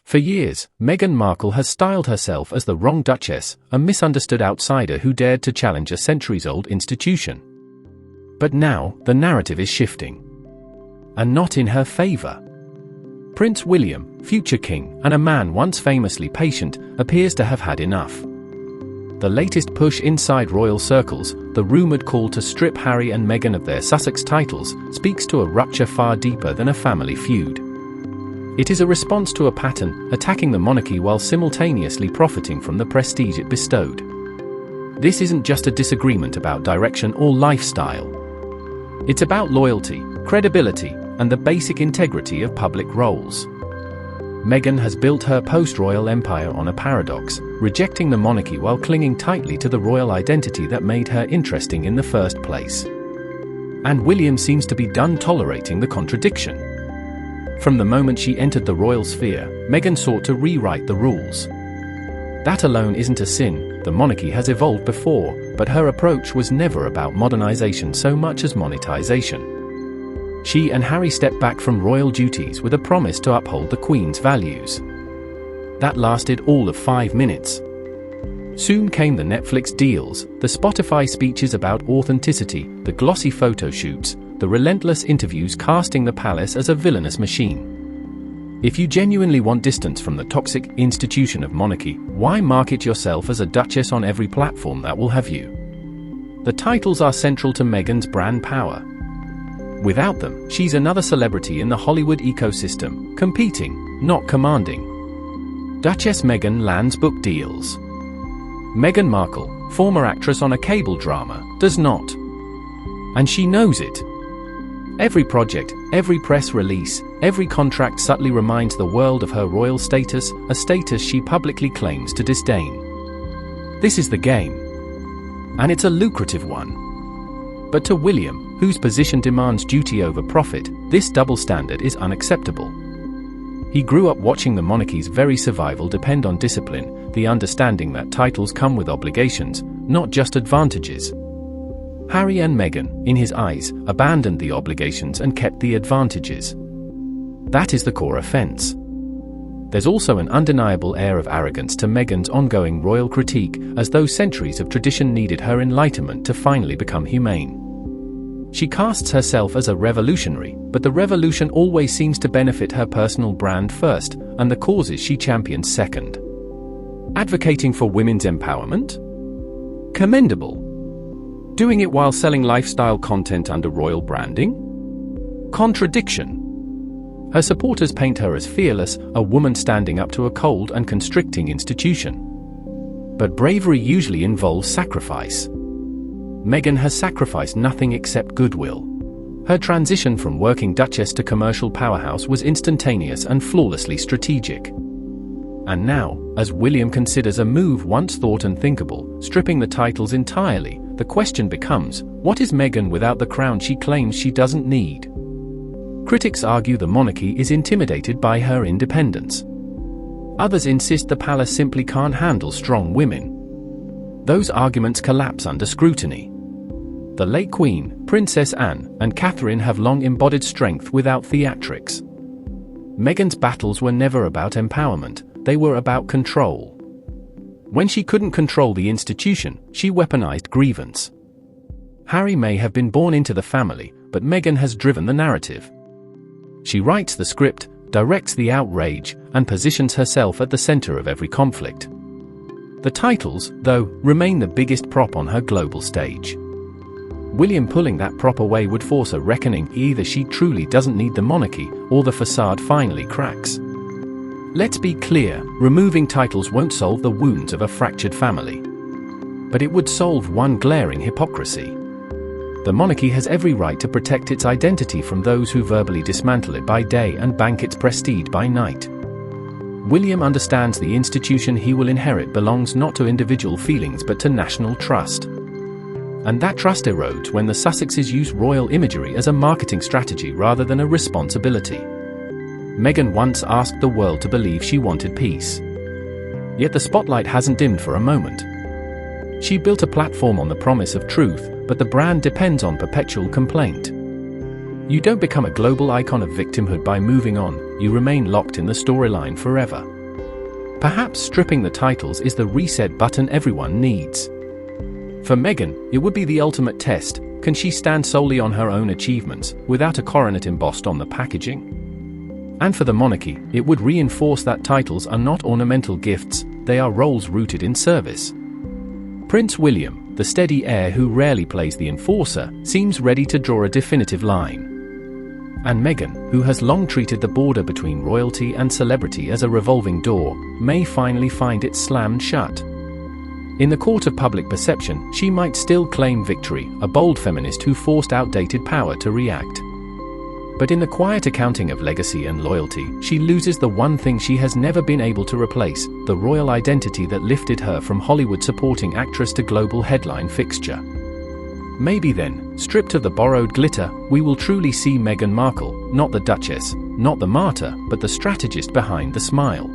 For years, Meghan Markle has styled herself as the wrong Duchess, a misunderstood outsider who dared to challenge a centuries-old institution. But now, the narrative is shifting. And not in her favor. Prince William, future king, and a man once famously patient, appears to have had enough. The latest push inside royal circles, the rumored call to strip Harry and Meghan of their Sussex titles, speaks to a rupture far deeper than a family feud. It is a response to a pattern, attacking the monarchy while simultaneously profiting from the prestige it bestowed. This isn't just a disagreement about direction or lifestyle. It's about loyalty, credibility, and the basic integrity of public roles. Meghan has built her post-royal empire on a paradox, rejecting the monarchy while clinging tightly to the royal identity that made her interesting in the first place. And William seems to be done tolerating the contradiction. From the moment she entered the royal sphere, Meghan sought to rewrite the rules. That alone isn't a sin. The monarchy has evolved before, but her approach was never about modernization so much as monetization. She and Harry stepped back from royal duties with a promise to uphold the Queen's values. That lasted all of 5 minutes. Soon came the Netflix deals, the Spotify speeches about authenticity, the glossy photo shoots, the relentless interviews casting the palace as a villainous machine. If you genuinely want distance from the toxic institution of monarchy, why market yourself as a duchess on every platform that will have you? The titles are central to Meghan's brand power. Without them, she's another celebrity in the Hollywood ecosystem, competing, not commanding. Duchess Meghan lands book deals. Meghan Markle, former actress on a cable drama, does not. And she knows it. Every project, every press release, every contract subtly reminds the world of her royal status, a status she publicly claims to disdain. This is the game. And it's a lucrative one. But to William, whose position demands duty over profit, this double standard is unacceptable. He grew up watching the monarchy's very survival depend on discipline, the understanding that titles come with obligations, not just advantages. Harry and Meghan, in his eyes, abandoned the obligations and kept the advantages. That is the core offense. There's also an undeniable air of arrogance to Meghan's ongoing royal critique, as though centuries of tradition needed her enlightenment to finally become humane. She casts herself as a revolutionary, but the revolution always seems to benefit her personal brand first, and the causes she champions second. Advocating for women's empowerment? Commendable. Doing it while selling lifestyle content under royal branding? Contradiction. Her supporters paint her as fearless, a woman standing up to a cold and constricting institution. But bravery usually involves sacrifice. Meghan has sacrificed nothing except goodwill. Her transition from working duchess to commercial powerhouse was instantaneous and flawlessly strategic. And now, as William considers a move once thought unthinkable, stripping the titles entirely, the question becomes, what is Meghan without the crown she claims she doesn't need? Critics argue the monarchy is intimidated by her independence. Others insist the palace simply can't handle strong women. Those arguments collapse under scrutiny. The late Queen, Princess Anne, and Catherine have long embodied strength without theatrics. Meghan's battles were never about empowerment, they were about control. When she couldn't control the institution, she weaponized grievance. Harry may have been born into the family, but Meghan has driven the narrative. She writes the script, directs the outrage, and positions herself at the center of every conflict. The titles, though, remain the biggest prop on her global stage. William pulling that prop away would force a reckoning. Either she truly doesn't need the monarchy, or the facade finally cracks. Let's be clear, removing titles won't solve the wounds of a fractured family. But it would solve one glaring hypocrisy. The monarchy has every right to protect its identity from those who verbally dismantle it by day and bank its prestige by night. William understands the institution he will inherit belongs not to individual feelings but to national trust. And that trust erodes when the Sussexes use royal imagery as a marketing strategy rather than a responsibility. Meghan once asked the world to believe she wanted peace. Yet the spotlight hasn't dimmed for a moment. She built a platform on the promise of truth, but the brand depends on perpetual complaint. You don't become a global icon of victimhood by moving on, you remain locked in the storyline forever. Perhaps stripping the titles is the reset button everyone needs. For Meghan, it would be the ultimate test. Can she stand solely on her own achievements, without a coronet embossed on the packaging? And for the monarchy, it would reinforce that titles are not ornamental gifts, they are roles rooted in service. Prince William, the steady heir who rarely plays the enforcer, seems ready to draw a definitive line. And Meghan, who has long treated the border between royalty and celebrity as a revolving door, may finally find it slammed shut. In the court of public perception, she might still claim victory, a bold feminist who forced outdated power to react. But in the quiet accounting of legacy and loyalty, she loses the one thing she has never been able to replace, the royal identity that lifted her from Hollywood supporting actress to global headline fixture. Maybe then, stripped of the borrowed glitter, we will truly see Meghan Markle, not the Duchess, not the martyr, but the strategist behind the smile.